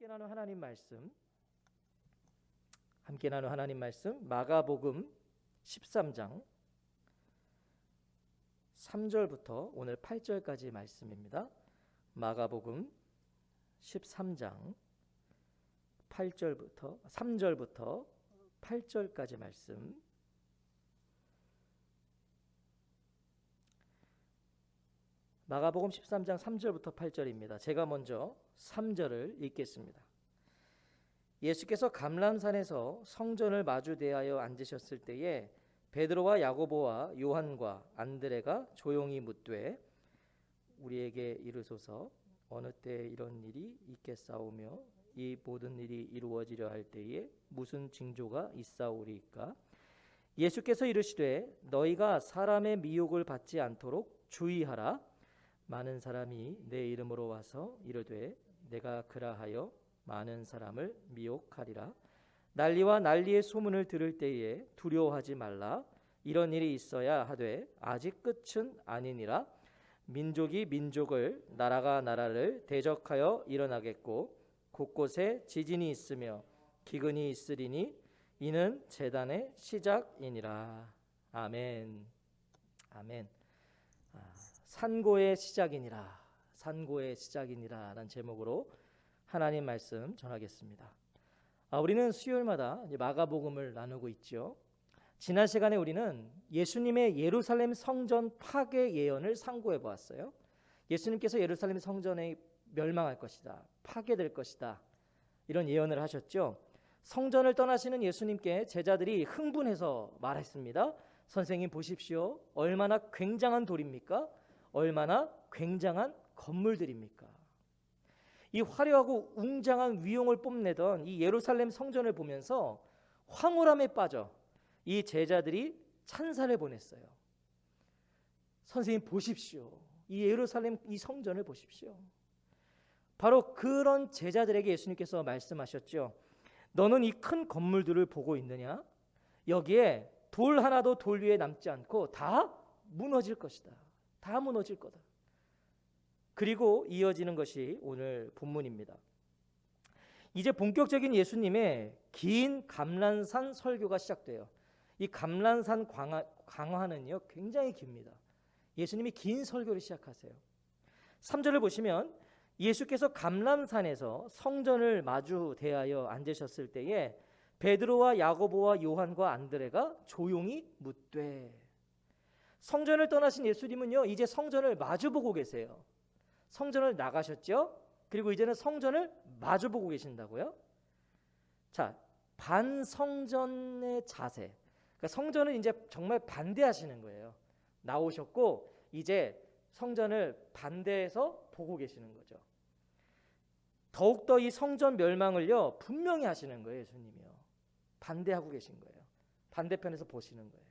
함께 나눈 하나님 말씀 마가복음 13장 3절부터 오늘 8절까지 말씀입니다. 마가복음 13장 3절부터 8절까지 말씀. 마가복음 13장 3절부터 8절입니다. 제가 먼저 3절을 읽겠습니다. 예수께서 감람산에서 성전을 마주 대하여 앉으셨을 때에 베드로와 야고보와 요한과 안드레가 조용히 묻되 우리에게 이르소서 어느 때 이런 일이 있겠사오며 이 모든 일이 이루어지려 할 때에 무슨 징조가 있사오리까? 예수께서 이르시되 너희가 사람의 미혹을 받지 않도록 주의하라. 많은 사람이 내 이름으로 와서 이르되 내가 그라하여 많은 사람을 미혹하리라. 난리와 난리의 소문을 들을 때에 두려워하지 말라. 이런 일이 있어야 하되 아직 끝은 아니니라. 민족이 민족을 나라가 나라를 대적하여 일어나겠고 곳곳에 지진이 있으며 기근이 있으리니 이는 재단의 시작이니라. 아멘. 아멘. 산고의 시작이니라 라는 제목으로 하나님 말씀 전하겠습니다. 우리는 수요일마다 마가복음을 나누고 있죠. 지난 시간에 우리는 예수님의 예루살렘 성전 파괴 예언을 상고해 보았어요. 예수님께서 예루살렘 성전에 멸망할 것이다, 파괴될 것이다, 이런 예언을 하셨죠. 성전을 떠나시는 예수님께 제자들이 흥분해서 말했습니다. 선생님 보십시오. 얼마나 굉장한 돌입니까? 얼마나 굉장한 건물들입니까? 이 화려하고 웅장한 위용을 뽐내던 이 예루살렘 성전을 보면서 황홀함에 빠져 이 제자들이 찬사를 보냈어요. 선생님 보십시오. 이 예루살렘 이 성전을 보십시오. 바로 그런 제자들에게 예수님께서 말씀하셨죠. 너는 이 큰 건물들을 보고 있느냐? 여기에 돌 하나도 돌 위에 남지 않고 다 무너질 것이다. 다 무너질 거다. 그리고 이어지는 것이 오늘 본문입니다. 이제 본격적인 예수님의 긴 감람산 설교가 시작돼요. 이 감람산 강화는요 굉장히 깁니다. 예수님이 긴 설교를 시작하세요. 3절을 보시면 예수께서 감람산에서 성전을 마주 대하여 앉으셨을 때에 베드로와 야고보와 요한과 안드레가 조용히 묻되. 성전을 떠나신 예수님은요 이제 성전을 마주보고 계세요. 성전을 나가셨죠. 그리고 이제는 성전을 마주보고 계신다고요. 자, 반성전의 자세. 그러니까 성전을 이제 정말 반대하시는 거예요. 나오셨고 이제 성전을 반대해서 보고 계시는 거죠. 더욱더 이 성전 멸망을요 분명히 하시는 거예요. 예수님이요. 반대하고 계신 거예요. 반대편에서 보시는 거예요.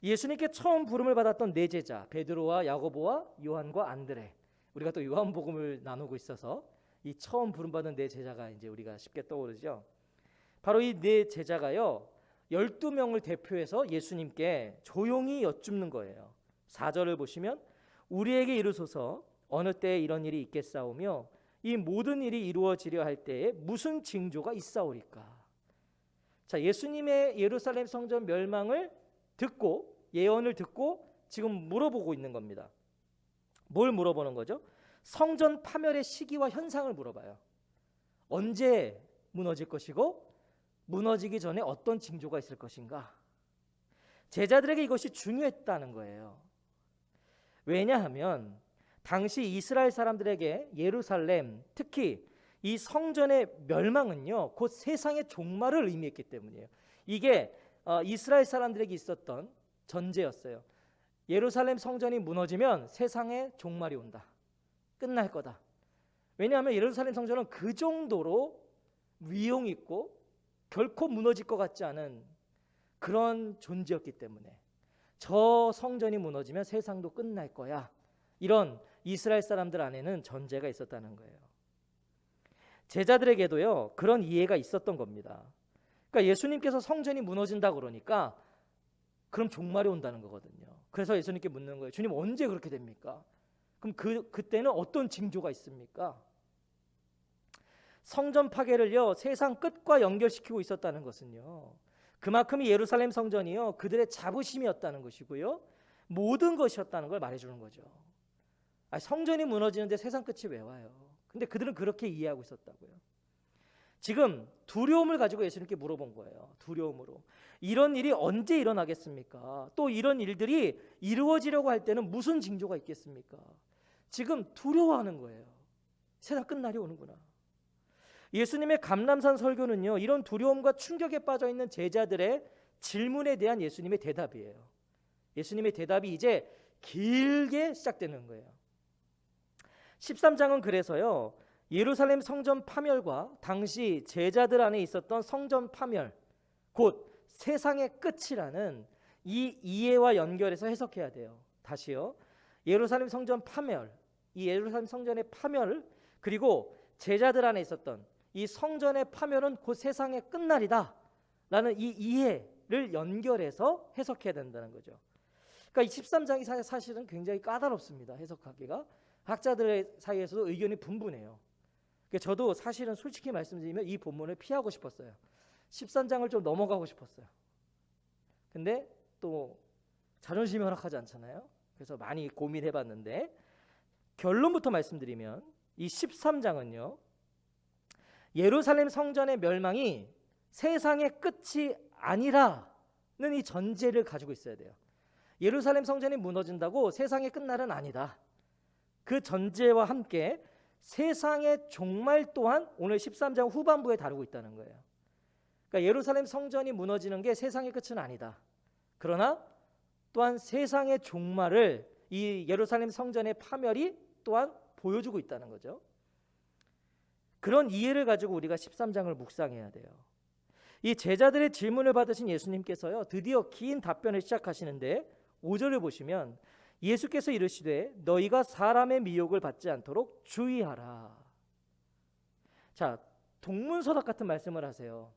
예수님께 처음 부름을 받았던 네 제자 베드로와 야고보와 요한과 안드레. 우리가 또 요한복음을 나누고 있어서 이 처음 부름받은 네 제자가 이제 우리가 쉽게 떠오르죠. 바로 이 네 제자가요 12명을 대표해서 예수님께 조용히 여쭙는 거예요. 4절을 보시면 우리에게 이르소서 어느 때에 이런 일이 있겠사오며 이 모든 일이 이루어지려 할 때에 무슨 징조가 있사오리까? 자, 예수님의 예루살렘 성전 멸망을 듣고 예언을 듣고 지금 물어보고 있는 겁니다. 뭘 물어보는 거죠? 성전 파멸의 시기와 현상을 물어봐요. 언제 무너질 것이고 무너지기 전에 어떤 징조가 있을 것인가? 제자들에게 이것이 중요했다는 거예요. 왜냐하면 당시 이스라엘 사람들에게 예루살렘, 특히 이 성전의 멸망은요 곧 세상의 종말을 의미했기 때문이에요. 이게 이스라엘 사람들에게 있었던 전제였어요. 예루살렘 성전이 무너지면 세상의 종말이 온다. 끝날 거다. 왜냐하면 예루살렘 성전은 그 정도로 위용 있고 결코 무너질 것 같지 않은 그런 존재였기 때문에 저 성전이 무너지면 세상도 끝날 거야. 이런 이스라엘 사람들 안에는 전제가 있었다는 거예요. 제자들에게도요 그런 이해가 있었던 겁니다. 그러니까 예수님께서 성전이 무너진다 그러니까 그럼 종말이 온다는 거거든요. 그래서 예수님께 묻는 거예요. 주님 언제 그렇게 됩니까? 그럼 그때는 어떤 징조가 있습니까? 성전 파괴를요 세상 끝과 연결시키고 있었다는 것은요, 그만큼 이 예루살렘 성전이요 그들의 자부심이었다는 것이고요, 모든 것이었다는 걸 말해주는 거죠. 성전이 무너지는데 세상 끝이 왜 와요? 근데 그들은 그렇게 이해하고 있었다고요. 지금 두려움을 가지고 예수님께 물어본 거예요. 두려움으로. 이런 일이 언제 일어나겠습니까? 또 이런 일들이 이루어지려고 할 때는 무슨 징조가 있겠습니까? 지금 두려워하는 거예요. 세상 끝날이 오는구나. 예수님의 감람산 설교는요, 이런 두려움과 충격에 빠져 있는 제자들의 질문에 대한 예수님의 대답이에요. 예수님의 대답이 이제 길게 시작되는 거예요. 13장은 그래서요, 예루살렘 성전 파멸과 당시 제자들 안에 있었던 성전 파멸, 곧 세상의 끝이라는 이 이해와 연결해서 해석해야 돼요. 다시요. 예루살렘 성전 파멸, 이 예루살렘 성전의 파멸, 그리고 제자들 안에 있었던 이 성전의 파멸은 곧 세상의 끝날이다 라는 이 이해를 연결해서 해석해야 된다는 거죠. 그러니까 이 13장이 사실은 굉장히 까다롭습니다. 해석하기가. 학자들의 사이에서도 의견이 분분해요. 저도 사실은 솔직히 말씀드리면 이 본문을 피하고 싶었어요. 13장을 좀 넘어가고 싶었어요. 근데 또 자존심이 허락하지 않잖아요. 그래서 많이 고민해봤는데 결론부터 말씀드리면 이 13장은요, 예루살렘 성전의 멸망이 세상의 끝이 아니라는 이 전제를 가지고 있어야 돼요. 예루살렘 성전이 무너진다고 세상의 끝날은 아니다. 그 전제와 함께 세상의 종말 또한 오늘 13장 후반부에 다루고 있다는 거예요. 그러니까 예루살렘 성전이 무너지는 게 세상의 끝은 아니다. 그러나 또한 세상의 종말을 이 예루살렘 성전의 파멸이 또한 보여주고 있다는 거죠. 그런 이해를 가지고 우리가 13장을 묵상해야 돼요. 이 제자들의 질문을 받으신 예수님께서요, 드디어 긴 답변을 시작하시는데 5절을 보시면 예수께서 이르시되 너희가 사람의 미혹을 받지 않도록 주의하라. 자, 동문서답 같은 말씀을 하세요.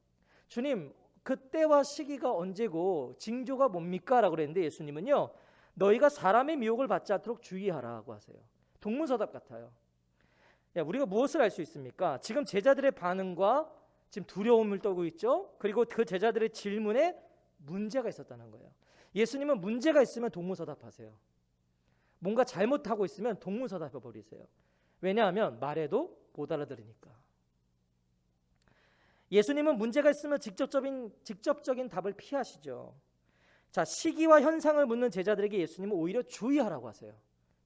주님, 그때와 시기가 언제고 징조가 뭡니까? 라고 그랬는데 예수님은요, 너희가 사람의 미혹을 받지 않도록 주의하라고 하세요. 동문서답 같아요. 우리가 무엇을 알 수 있습니까? 지금 제자들의 반응과 지금 두려움을 떨고 있죠. 그리고 그 제자들의 질문에 문제가 있었다는 거예요. 예수님은 문제가 있으면 동문서답하세요. 뭔가 잘못하고 있으면 동문서답해 버리세요. 왜냐하면 말해도 못 알아들으니까. 예수님은 문제가 있으면 직접적인 답을 피하시죠. 자, 시기와 현상을 묻는 제자들에게 예수님은 오히려 주의하라고 하세요.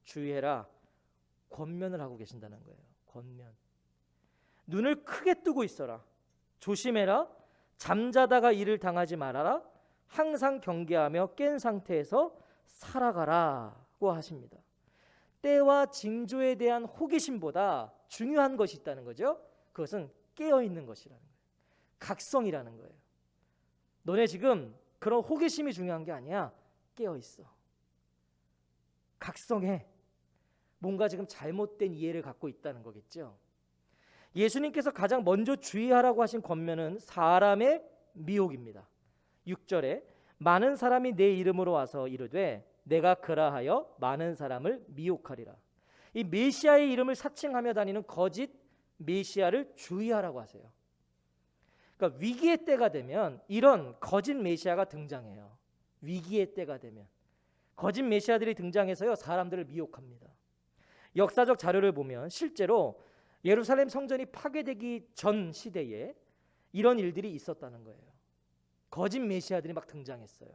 주의해라. 권면을 하고 계신다는 거예요. 권면. 눈을 크게 뜨고 있어라. 조심해라. 잠자다가 일을 당하지 말아라. 항상 경계하며 깬 상태에서 살아가라고 하십니다. 때와 징조에 대한 호기심보다 중요한 것이 있다는 거죠. 그것은 깨어있는 것이라는 거예요. 각성이라는 거예요. 너네 지금 그런 호기심이 중요한 게 아니야. 깨어있어. 각성해. 뭔가 지금 잘못된 이해를 갖고 있다는 거겠죠. 예수님께서 가장 먼저 주의하라고 하신 권면은 사람의 미혹입니다. 6절에 많은 사람이 내 이름으로 와서 이르되 내가 그라하여 많은 사람을 미혹하리라. 이 메시아의 이름을 사칭하며 다니는 거짓 메시아를 주의하라고 하세요. 그러니까 위기의 때가 되면 이런 거짓 메시아가 등장해요. 위기의 때가 되면 거짓 메시아들이 등장해서요, 사람들을 미혹합니다. 역사적 자료를 보면 실제로 예루살렘 성전이 파괴되기 전 시대에 이런 일들이 있었다는 거예요. 거짓 메시아들이 막 등장했어요.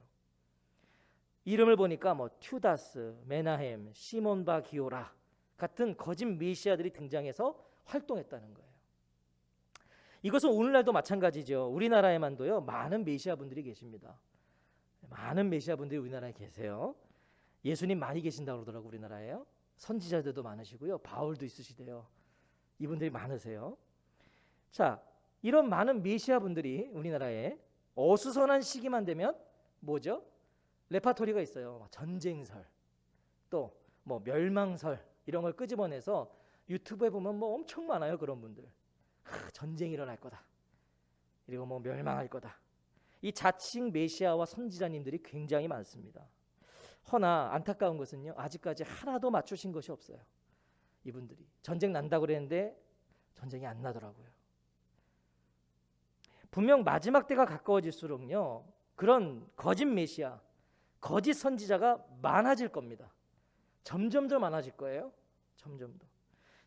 이름을 보니까 튜다스, 메나헴, 시몬 바 기오라 같은 거짓 메시아들이 등장해서 활동했다는 거예요. 이것은 오늘날도 마찬가지죠. 우리나라에만도요, 많은 메시아 분들이 계십니다. 많은 메시아 분들이 우리나라에 계세요. 예수님 많이 계신다고 그러더라고요. 우리나라에요. 선지자들도 많으시고요. 바울도 있으시대요. 이분들이 많으세요. 자, 이런 많은 메시아 분들이 우리나라에 어수선한 시기만 되면 뭐죠? 레파토리가 있어요. 전쟁설, 또 멸망설 이런 걸 끄집어내서 유튜브에 보면 엄청 많아요. 그런 분들. 전쟁이 일어날 거다. 그리고 멸망할 거다. 이 자칭 메시아와 선지자님들이 굉장히 많습니다. 허나 안타까운 것은요, 아직까지 하나도 맞추신 것이 없어요. 이분들이 전쟁 난다고 그랬는데 전쟁이 안 나더라고요. 분명 마지막 때가 가까워질수록요, 그런 거짓 메시아, 거짓 선지자가 많아질 겁니다. 점점 더 많아질 거예요. 점점 더.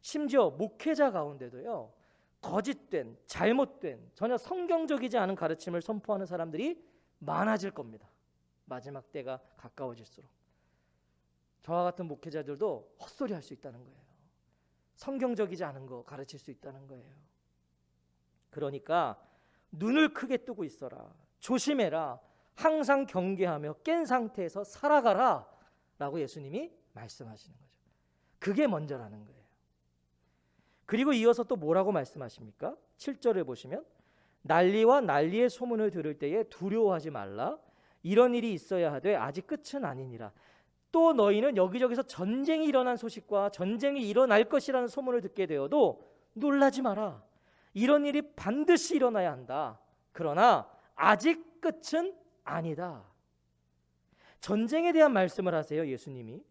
심지어 목회자 가운데도요, 거짓된, 잘못된, 전혀 성경적이지 않은 가르침을 선포하는 사람들이 많아질 겁니다. 마지막 때가 가까워질수록. 저와 같은 목회자들도 헛소리 할 수 있다는 거예요. 성경적이지 않은 거 가르칠 수 있다는 거예요. 그러니까 눈을 크게 뜨고 있어라. 조심해라. 항상 경계하며 깬 상태에서 살아가라 라고 예수님이 말씀하시는 거죠. 그게 먼저라는 거예요. 그리고 이어서 또 뭐라고 말씀하십니까? 7절을 보시면 난리와 난리의 소문을 들을 때에 두려워하지 말라. 이런 일이 있어야 하되 아직 끝은 아니니라. 또 너희는 여기저기서 전쟁이 일어난 소식과 전쟁이 일어날 것이라는 소문을 듣게 되어도 놀라지 마라. 이런 일이 반드시 일어나야 한다. 그러나 아직 끝은 아니다. 전쟁에 대한 말씀을 하세요, 예수님이.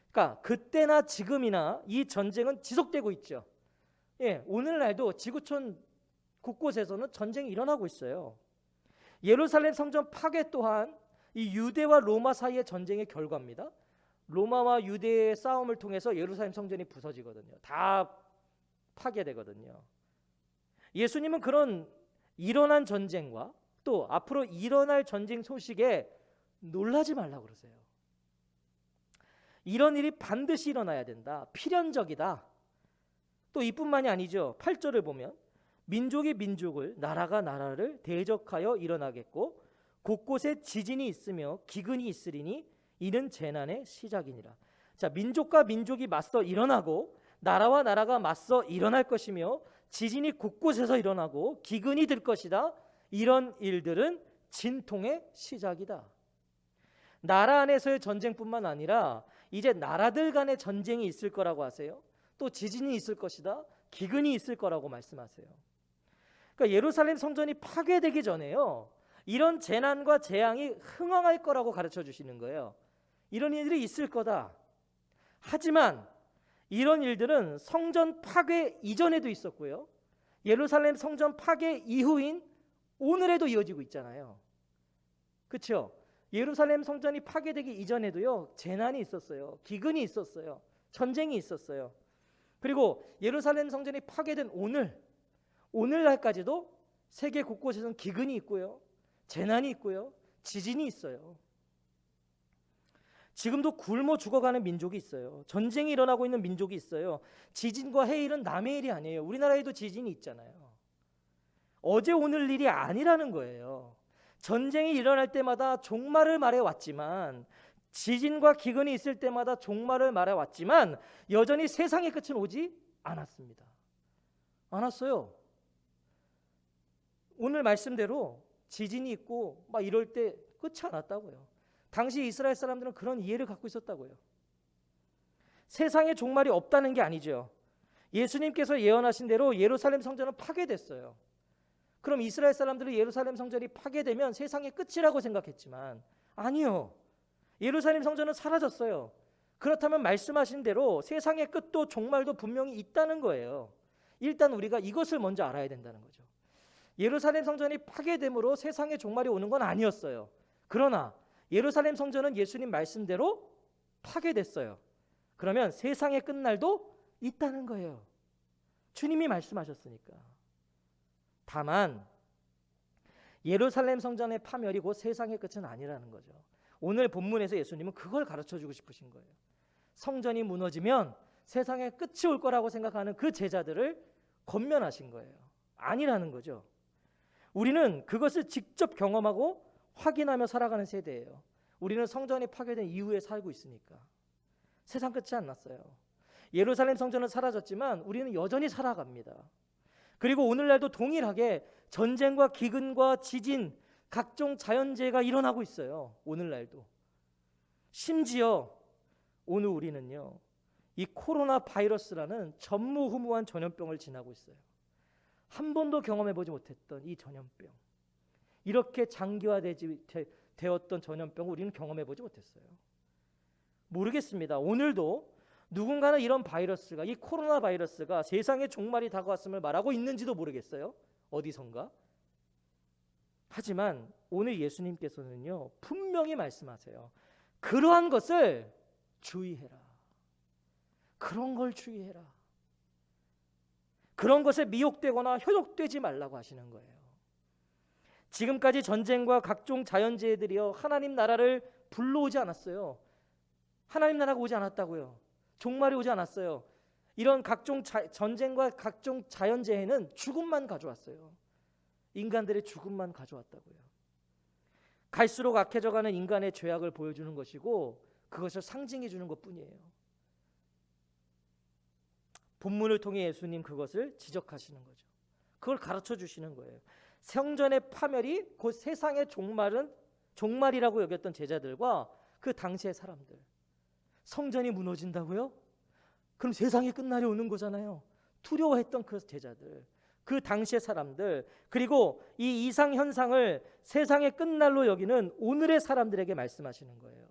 그러니까 그때나 지금이나 이 전쟁은 지속되고 있죠. 예, 오늘날도 지구촌 곳곳에서는 전쟁이 일어나고 있어요. 예루살렘 성전 파괴 또한 이 유대와 로마 사이의 전쟁의 결과입니다. 로마와 유대의 싸움을 통해서 예루살렘 성전이 부서지거든요. 다 파괴되거든요. 예수님은 그런 일어난 전쟁과 또 앞으로 일어날 전쟁 소식에 놀라지 말라고 그러세요. 이런 일이 반드시 일어나야 된다. 필연적이다. 또 이뿐만이 아니죠. 8절을 보면 민족이 민족을, 나라가 나라를 대적하여 일어나겠고 곳곳에 지진이 있으며 기근이 있으리니 이는 재난의 시작이니라. 자, 민족과 민족이 맞서 일어나고 나라와 나라가 맞서 일어날 것이며 지진이 곳곳에서 일어나고 기근이 들 것이다. 이런 일들은 진통의 시작이다. 나라 안에서의 전쟁뿐만 아니라 이제 나라들 간의 전쟁이 있을 거라고 하세요. 또 지진이 있을 것이다. 기근이 있을 거라고 말씀하세요. 그러니까 예루살렘 성전이 파괴되기 전에요, 이런 재난과 재앙이 흥황할 거라고 가르쳐 주시는 거예요. 이런 일들이 있을 거다. 하지만 이런 일들은 성전 파괴 이전에도 있었고요, 예루살렘 성전 파괴 이후인 오늘에도 이어지고 있잖아요. 그렇죠? 예루살렘 성전이 파괴되기 이전에도요, 재난이 있었어요. 기근이 있었어요. 전쟁이 있었어요. 그리고 예루살렘 성전이 파괴된 오늘날까지도 세계 곳곳에서는 기근이 있고요, 재난이 있고요, 지진이 있어요. 지금도 굶어 죽어가는 민족이 있어요. 전쟁이 일어나고 있는 민족이 있어요. 지진과 해일은 남의 일이 아니에요. 우리나라에도 지진이 있잖아요. 어제 오늘 일이 아니라는 거예요. 전쟁이 일어날 때마다 종말을 말해왔지만, 지진과 기근이 있을 때마다 종말을 말해왔지만 여전히 세상의 끝은 오지 않았습니다. 않았어요. 오늘 말씀대로 지진이 있고 막 이럴 때 끝이 않았다고요. 당시 이스라엘 사람들은 그런 이해를 갖고 있었다고요. 세상의 종말이 없다는 게 아니죠. 예수님께서 예언하신 대로 예루살렘 성전은 파괴됐어요. 그럼 이스라엘 사람들은 예루살렘 성전이 파괴되면 세상의 끝이라고 생각했지만 아니요. 예루살렘 성전은 사라졌어요. 그렇다면 말씀하신 대로 세상의 끝도 종말도 분명히 있다는 거예요. 일단 우리가 이것을 먼저 알아야 된다는 거죠. 예루살렘 성전이 파괴됨으로 세상의 종말이 오는 건 아니었어요. 그러나 예루살렘 성전은 예수님 말씀대로 파괴됐어요. 그러면 세상의 끝날도 있다는 거예요. 주님이 말씀하셨으니까. 다만 예루살렘 성전의 파멸이 곧 세상의 끝은 아니라는 거죠. 오늘 본문에서 예수님은 그걸 가르쳐주고 싶으신 거예요. 성전이 무너지면 세상의 끝이 올 거라고 생각하는 그 제자들을 권면하신 거예요. 아니라는 거죠. 우리는 그것을 직접 경험하고 확인하며 살아가는 세대예요. 우리는 성전이 파괴된 이후에 살고 있으니까. 세상 끝이 안 났어요. 예루살렘 성전은 사라졌지만 우리는 여전히 살아갑니다. 그리고 오늘날도 동일하게 전쟁과 기근과 지진, 각종 자연재해가 일어나고 있어요. 오늘날도. 심지어 오늘 우리는요, 이 코로나 바이러스라는 전무후무한 전염병을 지나고 있어요. 한 번도 경험해보지 못했던 이 전염병, 이렇게 장기화되었던 전염병을 우리는 경험해보지 못했어요. 모르겠습니다. 오늘도 누군가는 이런 바이러스가, 이 코로나 바이러스가 세상의 종말이 다가왔음을 말하고 있는지도 모르겠어요. 어디선가. 하지만 오늘 예수님께서는요 분명히 말씀하세요. 그러한 것을 주의해라. 그런 걸 주의해라. 그런 것에 미혹되거나 현혹되지 말라고 하시는 거예요. 지금까지 전쟁과 각종 자연재해들이요 하나님 나라를 불러오지 않았어요. 하나님 나라가 오지 않았다고요. 종말이 오지 않았어요. 이런 각종 전쟁과 각종 자연재해는 죽음만 가져왔어요. 인간들의 죽음만 가져왔다고요. 갈수록 악해져가는 인간의 죄악을 보여주는 것이고 그것을 상징해 주는 것뿐이에요. 본문을 통해 예수님 그것을 지적하시는 거죠. 그걸 가르쳐 주시는 거예요. 성전의 파멸이 곧 세상의 종말이라고 여겼던 제자들과 그 당시의 사람들. 성전이 무너진다고요? 그럼 세상이 끝날이 오는 거잖아요. 두려워했던 그 제자들, 그 당시의 사람들, 그리고 이 이상 현상을 세상의 끝날로 여기는 오늘의 사람들에게 말씀하시는 거예요.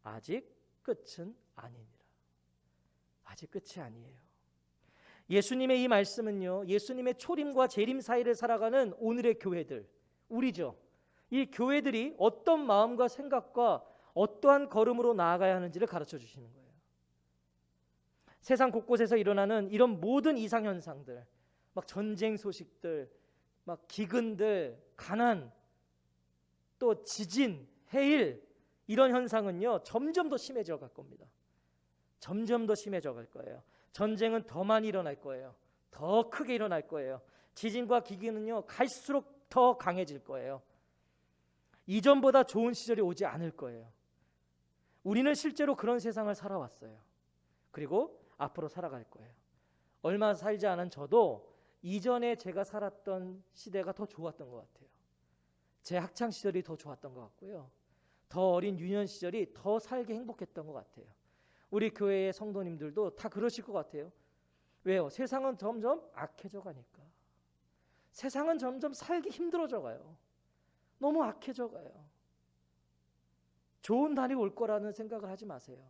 아직 끝은 아니니라. 아직 끝이 아니에요. 예수님의 이 말씀은요, 예수님의 초림과 재림 사이를 살아가는 오늘의 교회들, 우리죠. 이 교회들이 어떤 마음과 생각과 어떠한 걸음으로 나아가야 하는지를 가르쳐 주시는 거예요. 세상 곳곳에서 일어나는 이런 모든 이상현상들, 막 전쟁 소식들, 막 기근들, 가난, 또 지진, 해일, 이런 현상은요 점점 더 심해져 갈 겁니다. 점점 더 심해져 갈 거예요. 전쟁은 더 많이 일어날 거예요. 더 크게 일어날 거예요. 지진과 기근은요 갈수록 더 강해질 거예요. 이전보다 좋은 시절이 오지 않을 거예요. 우리는 실제로 그런 세상을 살아왔어요. 그리고 앞으로 살아갈 거예요. 얼마 살지 않은 저도 이전에 제가 살았던 시대가 더 좋았던 것 같아요. 제 학창 시절이 더 좋았던 것 같고요. 더 어린 유년 시절이 더 살기 행복했던 것 같아요. 우리 교회의 성도님들도 다 그러실 것 같아요. 왜요? 세상은 점점 악해져 가니까. 세상은 점점 살기 힘들어져 가요. 너무 악해져 가요. 좋은 날이 올 거라는 생각을 하지 마세요.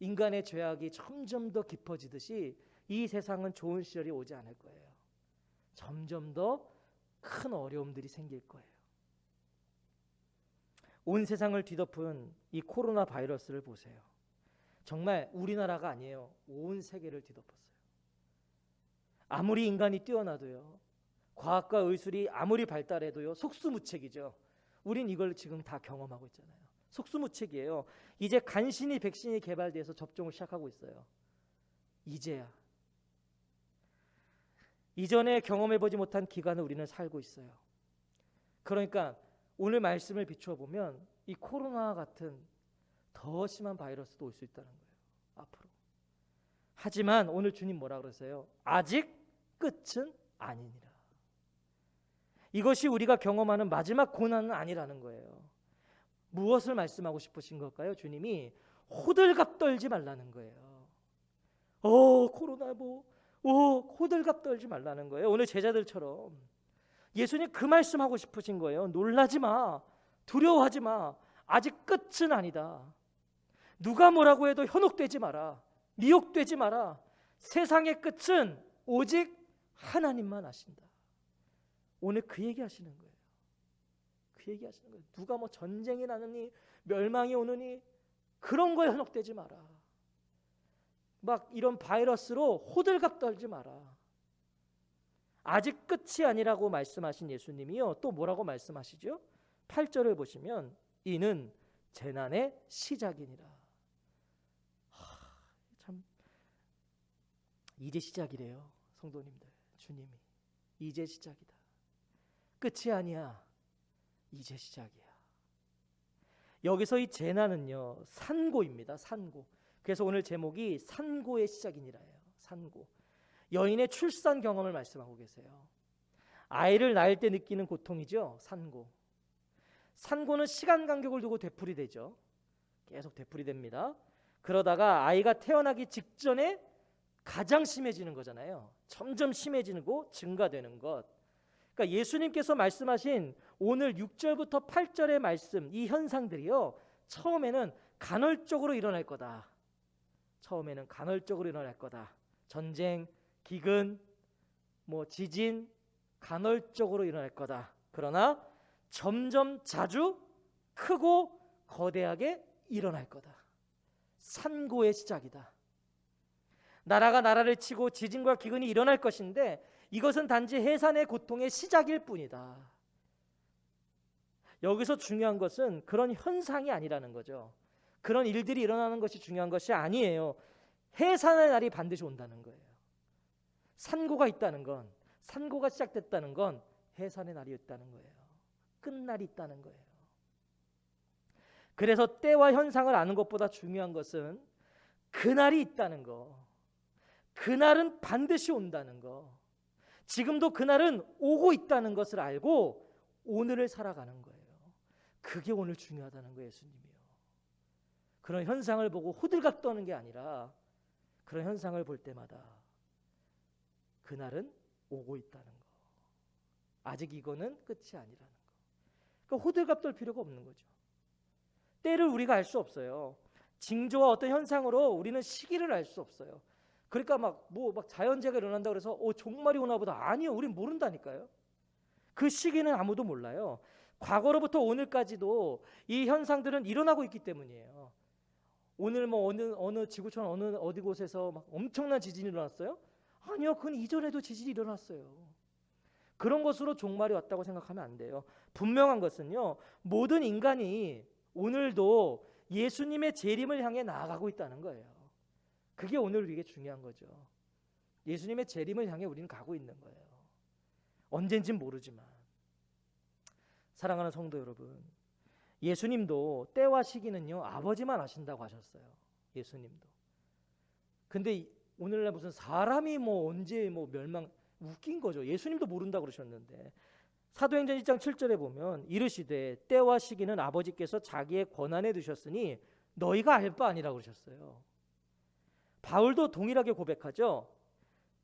인간의 죄악이 점점 더 깊어지듯이 이 세상은 좋은 시절이 오지 않을 거예요. 점점 더 큰 어려움들이 생길 거예요. 온 세상을 뒤덮은 이 코로나 바이러스를 보세요. 정말 우리나라가 아니에요. 온 세계를 뒤덮었어요. 아무리 인간이 뛰어나도요, 과학과 의술이 아무리 발달해도요, 속수무책이죠. 우린 이걸 지금 다 경험하고 있잖아요. 속수무책이에요. 이제 간신히 백신이 개발돼서 접종을 시작하고 있어요. 이제야. 이전에 경험해보지 못한 기간을 우리는 살고 있어요. 그러니까 오늘 말씀을 비추어 보면 이 코로나 같은 더 심한 바이러스도 올 수 있다는 거예요. 앞으로. 하지만 오늘 주님 뭐라 그러세요? 아직 끝은 아니니라. 이것이 우리가 경험하는 마지막 고난은 아니라는 거예요. 무엇을 말씀하고 싶으신 걸까요? 주님이 호들갑 떨지 말라는 거예요. 코로나 호들갑 떨지 말라는 거예요. 오늘 제자들처럼 예수님 그 말씀하고 싶으신 거예요. 놀라지 마. 두려워하지 마. 아직 끝은 아니다. 누가 뭐라고 해도 현혹되지 마라. 미혹되지 마라. 세상의 끝은 오직 하나님만 아신다. 오늘 그 얘기 하시는 거예요. 그 얘기 하시는 거예요. 누가 뭐 전쟁이 나느니 멸망이 오느니 그런 거에 현혹되지 마라. 막 이런 바이러스로 호들갑 떨지 마라. 아직 끝이 아니라고 말씀하신 예수님이요. 또 뭐라고 말씀하시죠? 8절을 보시면 이는 재난의 시작이니라. 참 이제 시작이래요. 성도님들, 주님이 이제 시작이다. 끝이 아니야. 이제 시작이야. 여기서 이 재난은요 산고입니다. 산고. 그래서 오늘 제목이 산고의 시작이니라예요. 산고. 여인의 출산 경험을 말씀하고 계세요. 아이를 낳을 때 느끼는 고통이죠. 산고. 산고는 시간 간격을 두고 되풀이되죠. 계속 되풀이됩니다. 그러다가 아이가 태어나기 직전에 가장 심해지는 거잖아요. 점점 심해지고 증가되는 것. 그러니까 예수님께서 말씀하신 오늘 6절부터 8절의 말씀, 이 현상들이요 처음에는 간헐적으로 일어날 거다. 처음에는 간헐적으로 일어날 거다. 전쟁, 기근, 지진 간헐적으로 일어날 거다. 그러나 점점 자주 크고 거대하게 일어날 거다. 산고의 시작이다. 나라가 나라를 치고 지진과 기근이 일어날 것인데 이것은 단지 해산의 고통의 시작일 뿐이다. 여기서 중요한 것은 그런 현상이 아니라는 거죠. 그런 일들이 일어나는 것이 중요한 것이 아니에요. 해산의 날이 반드시 온다는 거예요. 산고가 있다는 건, 산고가 시작됐다는 건 해산의 날이 있다는 거예요. 끝날이 있다는 거예요. 그래서 때와 현상을 아는 것보다 중요한 것은 그날이 있다는 거, 그날은 반드시 온다는 거, 지금도 그날은 오고 있다는 것을 알고 오늘을 살아가는 거예요. 그게 오늘 중요하다는 거예요. 예수님이요. 그런 현상을 보고 호들갑 떠는 게 아니라 그런 현상을 볼 때마다 그날은 오고 있다는 거, 아직 이거는 끝이 아니라는 거. 그러니까 호들갑 떨 필요가 없는 거죠. 때를 우리가 알 수 없어요. 징조와 어떤 현상으로 우리는 시기를 알 수 없어요. 그러니까 막 자연재해가 일어난다 그래서 종말이 오나 보다. 아니요, 우린 모른다니까요. 그 시기는 아무도 몰라요. 과거로부터 오늘까지도 이 현상들은 일어나고 있기 때문이에요. 오늘 어느 지구촌 어디 곳에서 막 엄청난 지진이 일어났어요? 아니요, 그건 이전에도 지진이 일어났어요. 그런 것으로 종말이 왔다고 생각하면 안 돼요. 분명한 것은요, 모든 인간이 오늘도 예수님의 재림을 향해 나아가고 있다는 거예요. 그게 오늘 우리에게 중요한 거죠. 예수님의 재림을 향해 우리는 가고 있는 거예요. 언젠진 모르지만. 사랑하는 성도 여러분, 예수님도 때와 시기는요 아버지만 아신다고 하셨어요. 예수님도. 근데 오늘날 무슨 사람이 언제 멸망, 웃긴 거죠. 예수님도 모른다고 그러셨는데, 사도행전 1장 7절에 보면 이르시되 때와 시기는 아버지께서 자기의 권한에 두셨으니 너희가 알 바 아니라고 그러셨어요. 바울도 동일하게 고백하죠.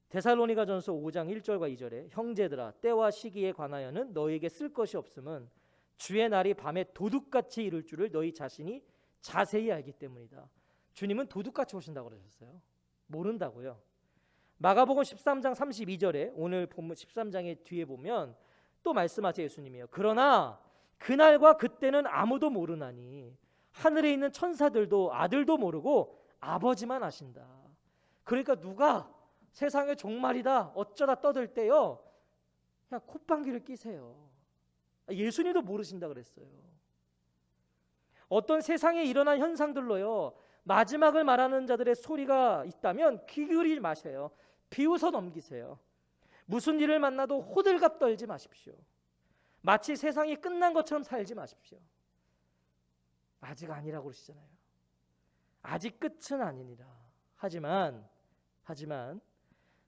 데살로니가전서 5장 1절과 2절에 형제들아 때와 시기에 관하여는 너희에게 쓸 것이 없음은 주의 날이 밤에 도둑같이 이룰 줄을 너희 자신이 자세히 알기 때문이다. 주님은 도둑같이 오신다고 그러셨어요. 모른다고요. 마가복음 13장 32절에 오늘 본문 13장의 뒤에 보면 또 말씀하세요. 예수님이요. 그러나 그날과 그때는 아무도 모르나니 하늘에 있는 천사들도 아들도 모르고 아버지만 아신다. 그러니까 누가 세상의 종말이다 어쩌다 떠들 때요 그냥 콧방귀를 끼세요. 예수님도 모르신다 그랬어요. 어떤 세상에 일어난 현상들로요 마지막을 말하는 자들의 소리가 있다면 귀 기울이지 마세요. 비웃어 넘기세요. 무슨 일을 만나도 호들갑 떨지 마십시오. 마치 세상이 끝난 것처럼 살지 마십시오. 아직 아니라고 그러시잖아요. 아직 끝은 아니니라. 하지만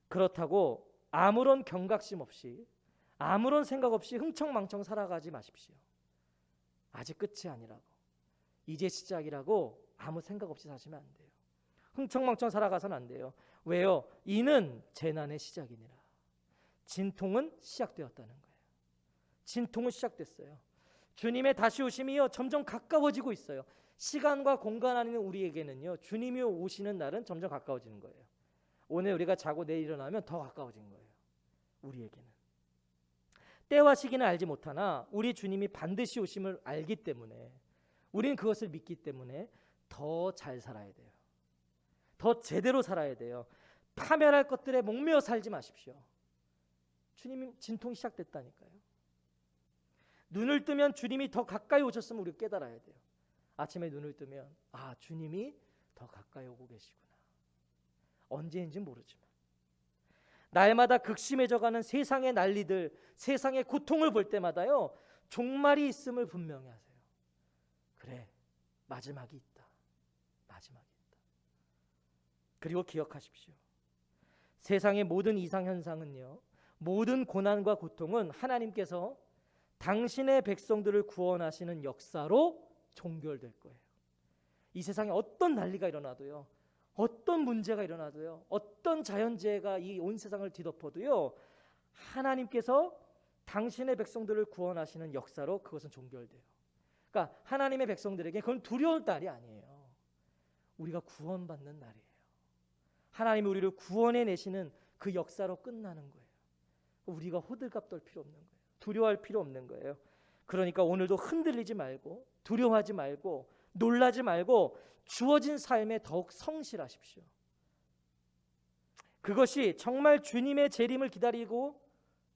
그렇다고 아무런 경각심 없이 아무런 생각 없이 흥청망청 살아가지 마십시오. 아직 끝이 아니라고, 이제 시작이라고 아무 생각 없이 사시면 안 돼요. 흥청망청 살아가서는 안 돼요. 왜요? 이는 재난의 시작이니라. 진통은 시작되었다는 거예요. 진통은 시작됐어요. 주님의 다시 오심이요 점점 가까워지고 있어요. 시간과 공간 안에 있는 우리에게는요 주님이 오시는 날은 점점 가까워지는 거예요. 오늘 우리가 자고 내일 일어나면 더 가까워진 거예요. 우리에게는 때와 시기는 알지 못하나 우리 주님이 반드시 오심을 알기 때문에, 우리는 그것을 믿기 때문에 더 잘 살아야 돼요. 더 제대로 살아야 돼요. 파멸할 것들에 목매어 살지 마십시오. 주님이 진통이 시작됐다니까요. 눈을 뜨면 주님이 더 가까이 오셨음을 우리가 깨달아야 돼요. 아침에 눈을 뜨면 주님이 더 가까이 오고 계시구나. 언제인지 모르지만 날마다 극심해져가는 세상의 난리들, 세상의 고통을 볼 때마다요 종말이 있음을 분명히 하세요. 그래, 마지막이 있다. 마지막이 있다. 그리고 기억하십시오. 세상의 모든 이상현상은요, 모든 고난과 고통은 하나님께서 당신의 백성들을 구원하시는 역사로 종결될 거예요. 이 세상에 어떤 난리가 일어나도요, 어떤 문제가 일어나도요, 어떤 자연재해가 이 온 세상을 뒤덮어도요, 하나님께서 당신의 백성들을 구원하시는 역사로 그것은 종결돼요. 그러니까 하나님의 백성들에게 그건 두려운 날이 아니에요. 우리가 구원받는 날이에요. 하나님이 우리를 구원해 내시는 그 역사로 끝나는 거예요. 우리가 호들갑 떨 필요 없는 거예요. 두려워할 필요 없는 거예요. 그러니까 오늘도 흔들리지 말고 두려워하지 말고 놀라지 말고 주어진 삶에 더욱 성실하십시오. 그것이 정말 주님의 재림을 기다리고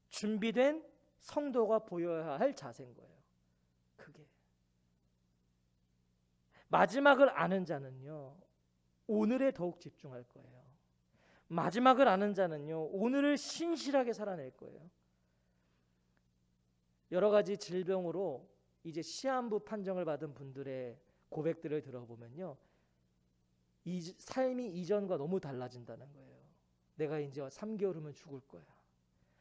준비된 성도가 보여야 할 자세인 거예요. 그게 마지막을 아는 자는요, 오늘에 더욱 집중할 거예요. 마지막을 아는 자는요, 오늘을 신실하게 살아낼 거예요. 여러 가지 질병으로 이제 시한부 판정을 받은 분들의 고백들을 들어보면요, 삶이 이전과 너무 달라진다는 거예요. 내가 이제 3개월 후면 죽을 거야.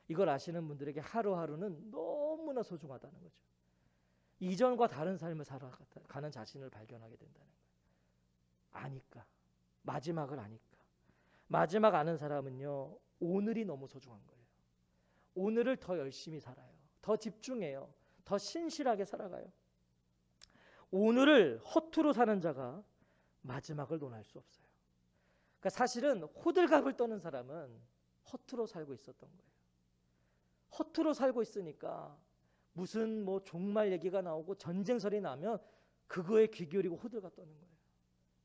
이걸 아시는 분들에게 하루하루는 너무나 소중하다는 거죠. 이전과 다른 삶을 살아가는 자신을 발견하게 된다는 거예요. 아니까. 마지막을 아니까. 마지막 아는 사람은요, 오늘이 너무 소중한 거예요. 오늘을 더 열심히 살아요. 더 집중해요. 더 신실하게 살아가요. 오늘을 허투루 사는 자가 마지막을 논할 수 없어요. 그러니까 사실은 호들갑을 떠는 사람은 허투루 살고 있었던 거예요. 허투루 살고 있으니까 무슨 뭐 종말 얘기가 나오고 전쟁설이 나면 그거에 귀 기울이고 호들갑 떠는 거예요.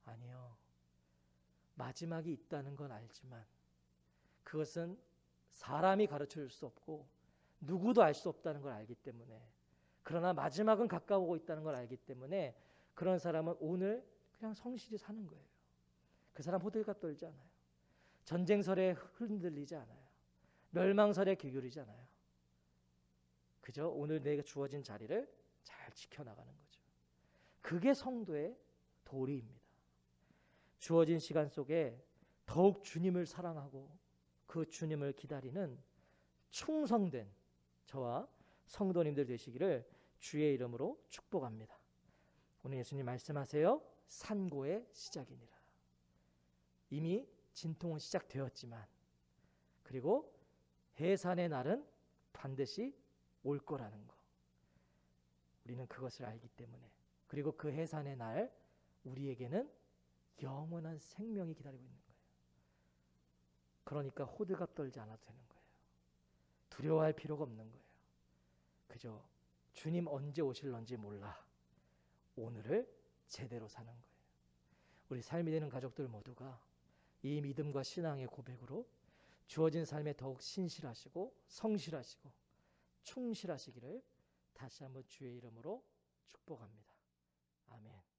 아니요. 마지막이 있다는 건 알지만 그것은 사람이 가르쳐 줄 수 없고 누구도 알 수 없다는 걸 알기 때문에, 그러나 마지막은 가까우고 있다는 걸 알기 때문에 그런 사람은 오늘 그냥 성실히 사는 거예요. 그 사람 호들갑 떨지 않아요. 전쟁설에 흔들리지 않아요. 멸망설에 귀 기울이지 않아요. 그저 오늘 내게 주어진 자리를 잘 지켜나가는 거죠. 그게 성도의 도리입니다. 주어진 시간 속에 더욱 주님을 사랑하고 그 주님을 기다리는 충성된 저와 성도님들 되시기를 주의 이름으로 축복합니다. 오늘 예수님 말씀하세요. 산고의 시작이니라. 이미 진통은 시작되었지만, 그리고 해산의 날은 반드시 올 거라는 거, 우리는 그것을 알기 때문에, 그리고 그 해산의 날 우리에게는 영원한 생명이 기다리고 있는 거예요. 그러니까 호들갑 떨지 않아도 되는 거예요. 두려워할 필요가 없는 거예요. 그저 주님 언제 오실런지 몰라. 오늘을 제대로 사는 거예요. 우리 삶이 되는 가족들 모두가 이 믿음과 신앙의 고백으로 주어진 삶에 더욱 신실하시고 성실하시고 충실하시기를 다시 한번 주의 이름으로 축복합니다. 아멘.